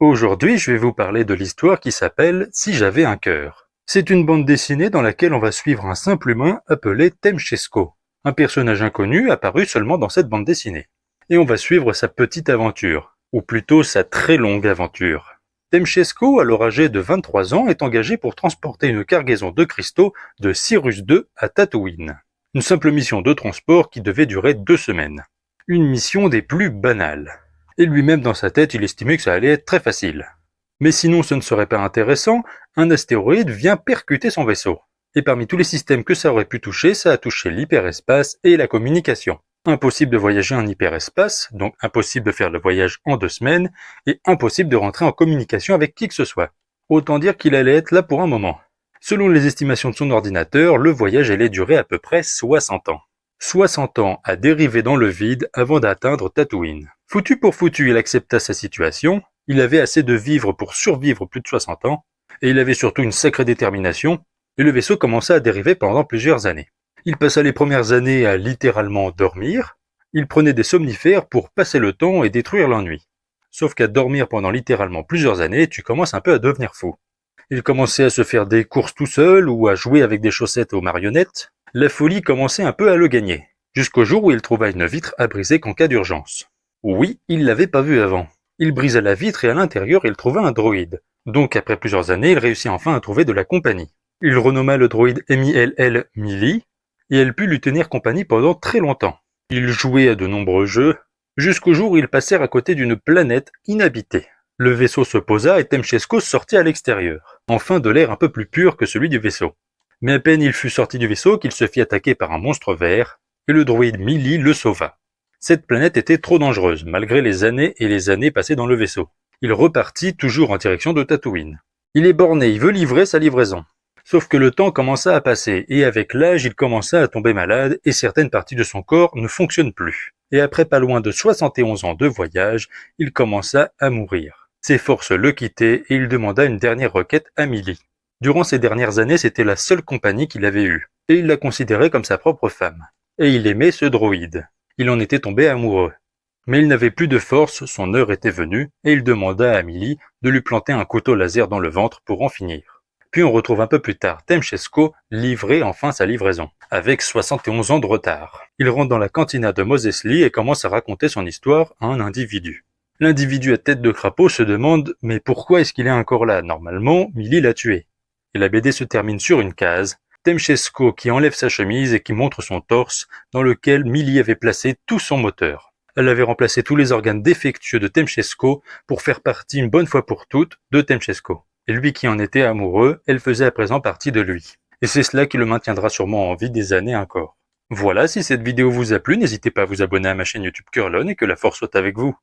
Aujourd'hui, je vais vous parler de l'histoire qui s'appelle « Si j'avais un cœur ». C'est une bande dessinée dans laquelle on va suivre un simple humain appelé Temchesko, un personnage inconnu apparu seulement dans cette bande dessinée. Et on va suivre sa petite aventure, ou plutôt sa très longue aventure. Temchesko, alors âgé de 23 ans, est engagé pour transporter une cargaison de cristaux de Sirius II à Tatooine. Une simple mission de transport qui devait durer 2 semaines. Une mission des plus banales. Et lui-même dans sa tête, il estimait que ça allait être très facile. Mais sinon ce ne serait pas intéressant, un astéroïde vient percuter son vaisseau. Et parmi tous les systèmes que ça aurait pu toucher, ça a touché l'hyperespace et la communication. Impossible de voyager en hyperespace, donc impossible de faire le voyage en 2 semaines, et impossible de rentrer en communication avec qui que ce soit. Autant dire qu'il allait être là pour un moment. Selon les estimations de son ordinateur, le voyage allait durer à peu près 60 ans. 60 ans à dériver dans le vide avant d'atteindre Tatooine. Foutu pour foutu, il accepta sa situation, il avait assez de vivre pour survivre plus de 60 ans, et il avait surtout une sacrée détermination, et le vaisseau commença à dériver pendant plusieurs années. Il passa les premières années à littéralement dormir, il prenait des somnifères pour passer le temps et détruire l'ennui. Sauf qu'à dormir pendant littéralement plusieurs années, tu commences un peu à devenir fou. Il commençait à se faire des courses tout seul ou à jouer avec des chaussettes aux marionnettes. La folie commençait un peu à le gagner, jusqu'au jour où il trouva une vitre à briser qu'en cas d'urgence. Oui, il l'avait pas vu avant. Il brisa la vitre et à l'intérieur il trouva un droïde. Donc après plusieurs années, il réussit enfin à trouver de la compagnie. Il renomma le droïde MILL Millie, et elle put lui tenir compagnie pendant très longtemps. Ils jouaient à de nombreux jeux, jusqu'au jour où ils passèrent à côté d'une planète inhabitée. Le vaisseau se posa et Temchesko sortit à l'extérieur, enfin de l'air un peu plus pur que celui du vaisseau. Mais à peine il fut sorti du vaisseau qu'il se fit attaquer par un monstre vert, et le droïde Millie le sauva. Cette planète était trop dangereuse, malgré les années et les années passées dans le vaisseau. Il repartit toujours en direction de Tatooine. Il est borné, il veut livrer sa livraison. Sauf que le temps commença à passer, et avec l'âge, il commença à tomber malade, et certaines parties de son corps ne fonctionnent plus. Et après pas loin de 71 ans de voyage, il commença à mourir. Ses forces le quittaient, et il demanda une dernière requête à Millie. Durant ces dernières années, c'était la seule compagnie qu'il avait eue, et il la considérait comme sa propre femme. Et il aimait ce droïde. Il en était tombé amoureux. Mais il n'avait plus de force, son heure était venue, et il demanda à Millie de lui planter un couteau laser dans le ventre pour en finir. Puis on retrouve un peu plus tard Temchesko livrer enfin sa livraison, avec 71 ans de retard. Il rentre dans la cantina de Mos Eisley et commence à raconter son histoire à un individu. L'individu à tête de crapaud se demande « Mais pourquoi est-ce qu'il est encore là? Normalement, Millie l'a tué. » Et la BD se termine sur une case. Temchesko qui enlève sa chemise et qui montre son torse dans lequel Millie avait placé tout son moteur. Elle avait remplacé tous les organes défectueux de Temchesko pour faire partie une bonne fois pour toutes de Temchesko. Et lui qui en était amoureux, elle faisait à présent partie de lui. Et c'est cela qui le maintiendra sûrement en vie des années encore. Voilà, si cette vidéo vous a plu, n'hésitez pas à vous abonner à ma chaîne YouTube Curlon et que la force soit avec vous.